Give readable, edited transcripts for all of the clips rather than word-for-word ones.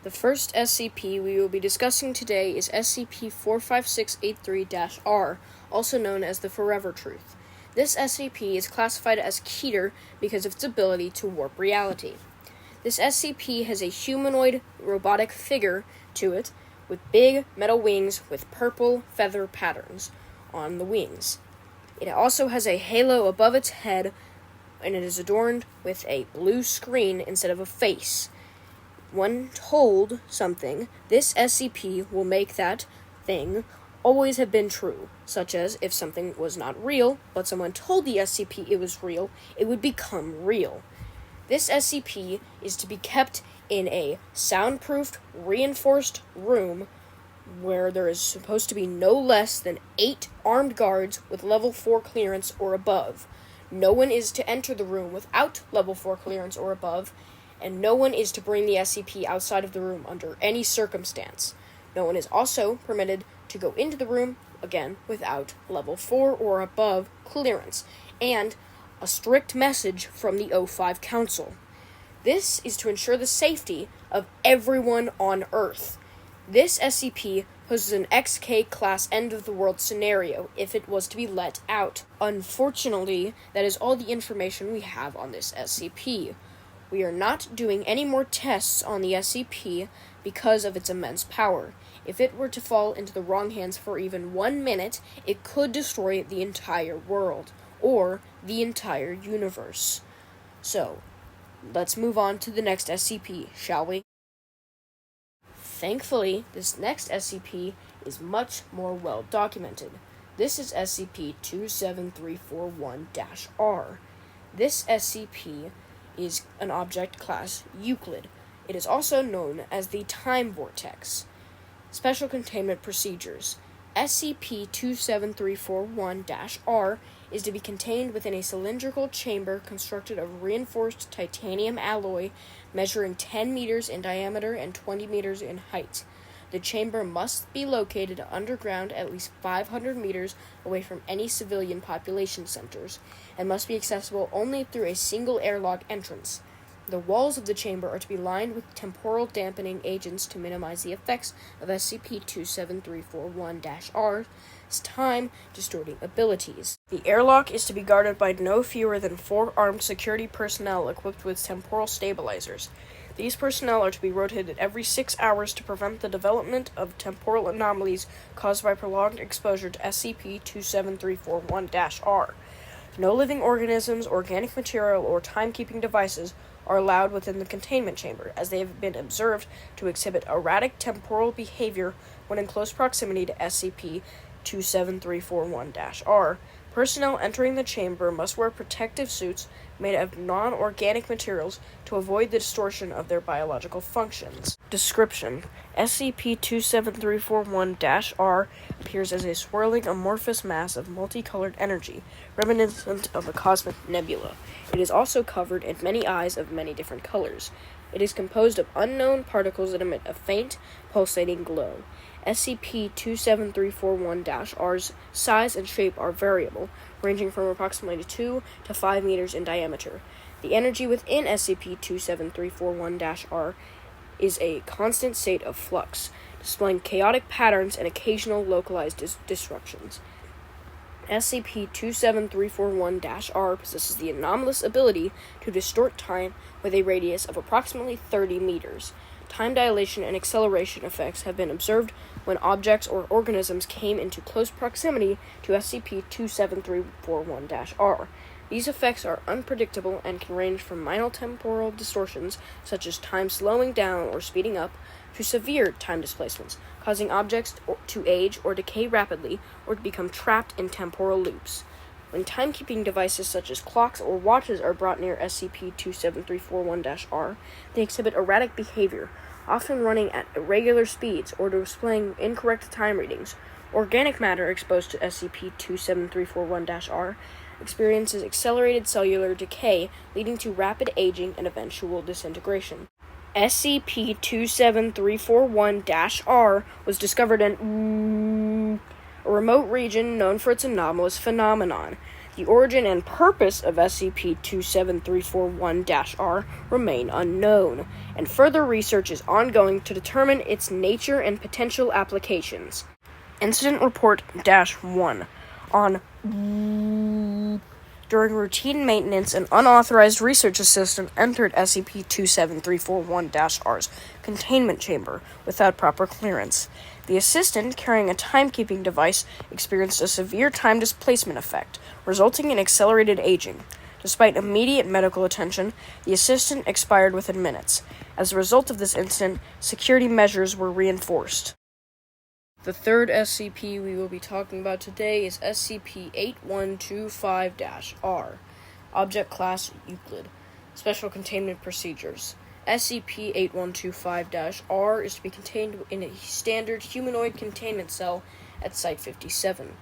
The first SCP we will be discussing today is SCP-45683-R, also known as the Forever Truth. This SCP is classified as Keter because of its ability to warp reality. This SCP has a humanoid robotic figure to it with big metal wings with purple feather patterns on the wings. It also has a halo above its head, and it is adorned with a blue screen instead of a face. When told something, this SCP will make that thing always have been true, such as if something was not real, but someone told the SCP it was real, it would become real. This SCP is to be kept in a soundproofed, reinforced room where there is supposed to be no less than 8 armed guards with level 4 clearance or above. No one is to enter the room without level 4 clearance or above, and no one is to bring the SCP outside of the room under any circumstance. No one is also permitted to go into the room, again, without level 4 or above clearance, and a strict message from the O5 Council. This is to ensure the safety of everyone on Earth. This SCP poses an XK-class end-of-the-world scenario if it was to be let out. Unfortunately, that is all the information we have on this SCP. We are not doing any more tests on the SCP because of its immense power. If it were to fall into the wrong hands for even 1 minute, it could destroy the entire world, or the entire universe. So, let's move on to the next SCP, shall we? Thankfully, this next SCP is much more well documented. This is SCP-27341-R. This SCP is an object class Euclid. It is also known as the Time Vortex. Special Containment Procedures. SCP-27341-R is to be contained within a cylindrical chamber constructed of reinforced titanium alloy measuring 10 meters in diameter and 20 meters in height. The chamber must be located underground at least 500 meters away from any civilian population centers, and must be accessible only through a single airlock entrance. The walls of the chamber are to be lined with temporal dampening agents to minimize the effects of SCP-27341-R's time-distorting abilities. The airlock is to be guarded by no fewer than 4 armed security personnel equipped with temporal stabilizers. These personnel are to be rotated every 6 hours to prevent the development of temporal anomalies caused by prolonged exposure to SCP-27341-R. No living organisms, organic material, or timekeeping devices are allowed within the containment chamber, as they have been observed to exhibit erratic temporal behavior when in close proximity to SCP-27341-R. Personnel entering the chamber must wear protective suits made of non-organic materials to avoid the distortion of their biological functions. Description: SCP-27341-R appears as a swirling amorphous mass of multicolored energy, reminiscent of a cosmic nebula. It is also covered in many eyes of many different colors. It is composed of unknown particles that emit a faint, pulsating glow. SCP-27341-R's size and shape are variable, ranging from approximately 2 to 5 meters in diameter. The energy within SCP-27341-R is a constant state of flux, displaying chaotic patterns and occasional localized disruptions. SCP-27341-R possesses the anomalous ability to distort time with a radius of approximately 30 meters. Time dilation and acceleration effects have been observed when objects or organisms came into close proximity to SCP-27341-R. These effects are unpredictable and can range from minor temporal distortions, such as time slowing down or speeding up, to severe time displacements, causing objects to age or decay rapidly or to become trapped in temporal loops. When timekeeping devices such as clocks or watches are brought near SCP-27341-R, they exhibit erratic behavior, often running at irregular speeds or displaying incorrect time readings. Organic matter exposed to SCP-27341-R experiences accelerated cellular decay, leading to rapid aging and eventual disintegration. SCP-27341-R was discovered in a remote region known for its anomalous phenomenon. The origin and purpose of SCP-27341-R remain unknown, and further research is ongoing to determine its nature and potential applications. Incident Report -1 on during routine maintenance, an unauthorized research assistant entered SCP-27341-R's containment chamber without proper clearance. The assistant, carrying a timekeeping device, experienced a severe time displacement effect, resulting in accelerated aging. Despite immediate medical attention, the assistant expired within minutes. As a result of this incident, security measures were reinforced. The third SCP we will be talking about today is SCP-8125-R. Object Class Euclid. Special Containment Procedures. SCP-8125-R is to be contained in a standard humanoid containment cell at Site-57.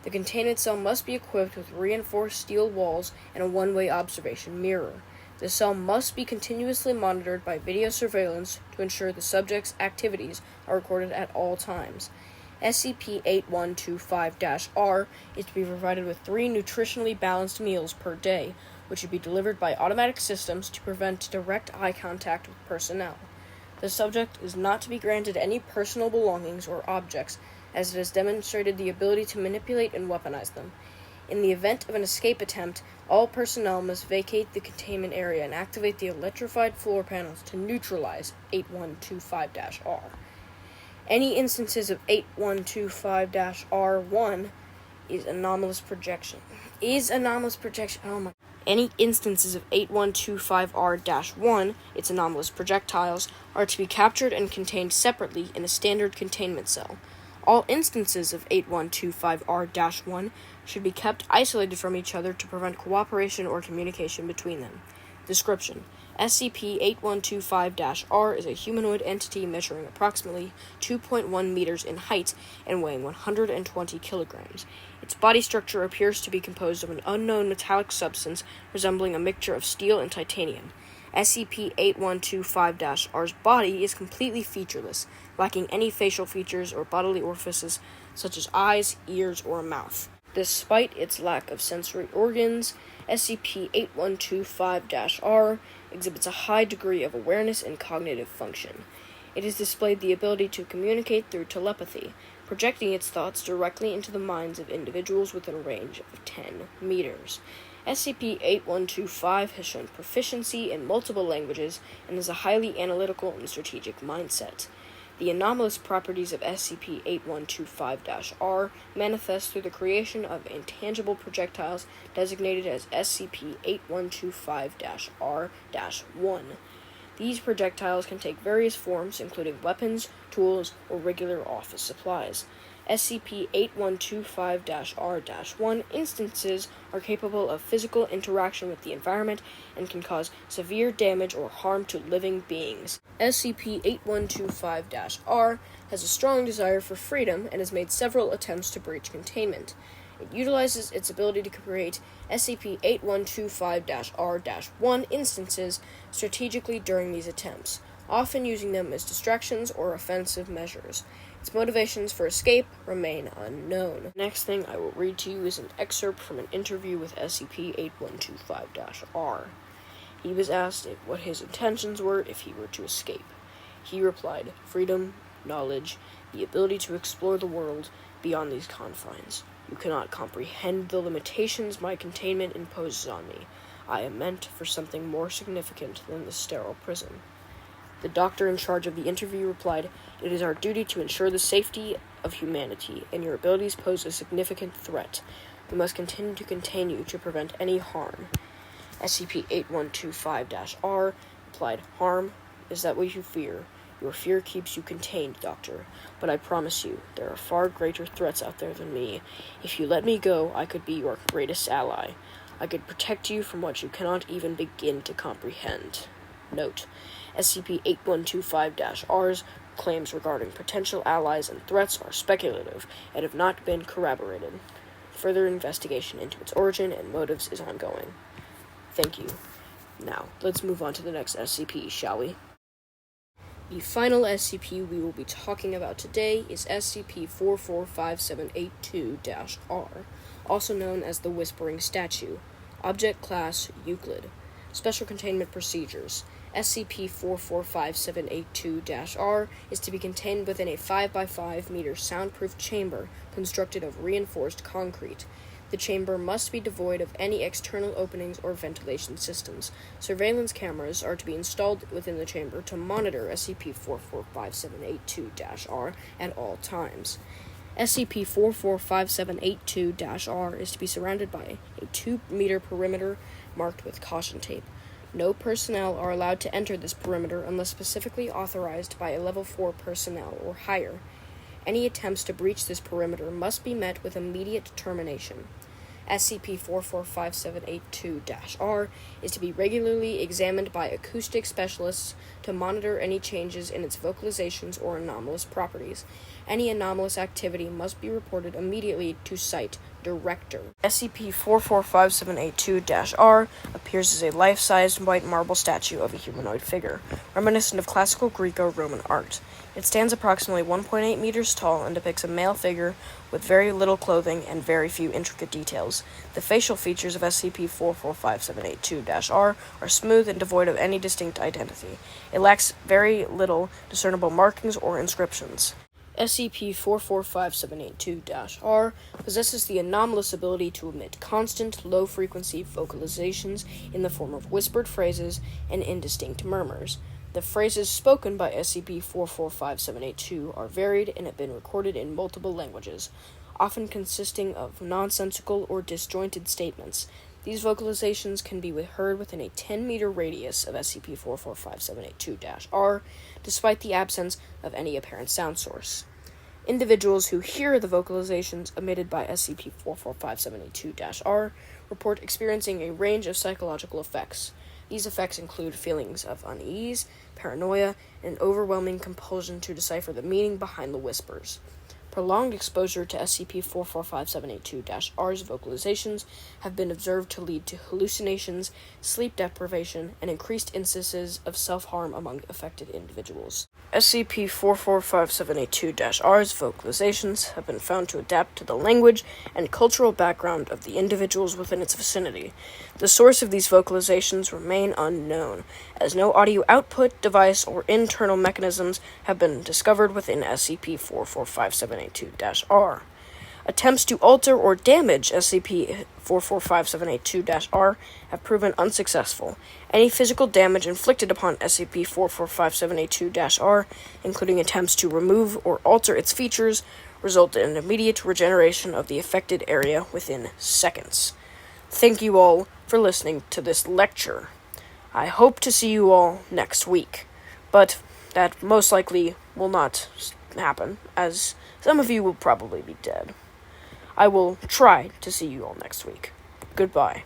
The containment cell must be equipped with reinforced steel walls and a one-way observation mirror. The cell must be continuously monitored by video surveillance to ensure the subject's activities are recorded at all times. SCP-8125-R is to be provided with 3 nutritionally balanced meals per day, which should be delivered by automatic systems to prevent direct eye contact with personnel. The subject is not to be granted any personal belongings or objects, as it has demonstrated the ability to manipulate and weaponize them. In the event of an escape attempt, all personnel must vacate the containment area and activate the electrified floor panels to neutralize 8125-R. Any instances of 8125-R1 is anomalous projection. Any instances of 8125-R-1, its anomalous projectiles, are to be captured and contained separately in a standard containment cell. All instances of 8125-R-1 should be kept isolated from each other to prevent cooperation or communication between them. Description: SCP-8125-R is a humanoid entity measuring approximately 2.1 meters in height and weighing 120 kilograms. Its body structure appears to be composed of an unknown metallic substance resembling a mixture of steel and titanium. SCP-8125-R's body is completely featureless, lacking any facial features or bodily orifices such as eyes, ears, or a mouth. Despite its lack of sensory organs, SCP-8125-R exhibits a high degree of awareness and cognitive function. It has displayed the ability to communicate through telepathy, projecting its thoughts directly into the minds of individuals within a range of 10 meters. SCP-8125 has shown proficiency in multiple languages and has a highly analytical and strategic mindset. The anomalous properties of SCP-8125-R manifest through the creation of intangible projectiles designated as SCP-8125-R-1. These projectiles can take various forms, including weapons, tools, or regular office supplies. SCP-8125-R-1 instances are capable of physical interaction with the environment and can cause severe damage or harm to living beings. SCP-8125-R has a strong desire for freedom and has made several attempts to breach containment. It utilizes its ability to create SCP-8125-R-1 instances strategically during these attempts, often using them as distractions or offensive measures. Its motivations for escape remain unknown. The next thing I will read to you is an excerpt from an interview with SCP-8125-R. He was asked what his intentions were if he were to escape. He replied, "Freedom, knowledge, the ability to explore the world beyond these confines. You cannot comprehend the limitations my containment imposes on me. I am meant for something more significant than this sterile prison." The doctor in charge of the interview replied, "It is our duty to ensure the safety of humanity, and your abilities pose a significant threat. We must continue to contain you to prevent any harm." SCP-8125-R replied, "Harm? Is that what you fear? Your fear keeps you contained, Doctor. But I promise you, there are far greater threats out there than me. If you let me go, I could be your greatest ally. I could protect you from what you cannot even begin to comprehend." Note: SCP-8125-R's claims regarding potential allies and threats are speculative and have not been corroborated. Further investigation into its origin and motives is ongoing. Thank you. Now, let's move on to the next SCP, shall we? The final SCP we will be talking about today is SCP-445782-R. also known as the Whispering Statue. Object Class Euclid. Special Containment Procedures. SCP-445782-R is to be contained within a 5x5 meter soundproof chamber constructed of reinforced concrete. The chamber must be devoid of any external openings or ventilation systems. Surveillance cameras are to be installed within the chamber to monitor SCP-445782-R at all times. SCP-445782-R is to be surrounded by a 2-meter perimeter marked with caution tape. No personnel are allowed to enter this perimeter unless specifically authorized by a Level 4 personnel or higher. Any attempts to breach this perimeter must be met with immediate termination. SCP-445782-R is to be regularly examined by acoustic specialists to monitor any changes in its vocalizations or anomalous properties. Any anomalous activity must be reported immediately to Site Director. SCP-445782-R appears as a life-sized white marble statue of a humanoid figure, reminiscent of classical Greco-Roman art. It stands approximately 1.8 meters tall and depicts a male figure with very little clothing and very few intricate details. The facial features of SCP-445782-R are smooth and devoid of any distinct identity. It lacks very little discernible markings or inscriptions. SCP-445782-R possesses the anomalous ability to emit constant, low-frequency vocalizations in the form of whispered phrases and indistinct murmurs. The phrases spoken by SCP-445782 are varied and have been recorded in multiple languages, often consisting of nonsensical or disjointed statements. These vocalizations can be heard within a 10-meter radius of SCP-445782-R, despite the absence of any apparent sound source. Individuals who hear the vocalizations emitted by SCP-445782-R report experiencing a range of psychological effects. These effects include feelings of unease, paranoia, and an overwhelming compulsion to decipher the meaning behind the whispers. Prolonged exposure to SCP-445782-R's vocalizations have been observed to lead to hallucinations, sleep deprivation, and increased instances of self-harm among affected individuals. SCP-445782-R's vocalizations have been found to adapt to the language and cultural background of the individuals within its vicinity. The source of these vocalizations remain unknown, as no audio output device or internal mechanisms have been discovered within SCP-445782-R. Attempts to alter or damage SCP-445782-R have proven unsuccessful. Any physical damage inflicted upon SCP-445782-R, including attempts to remove or alter its features, result in an immediate regeneration of the affected area within seconds. Thank you all for listening to this lecture. I hope to see you all next week, but that most likely will not happen, as some of you will probably be dead. I will try to see you all next week. Goodbye.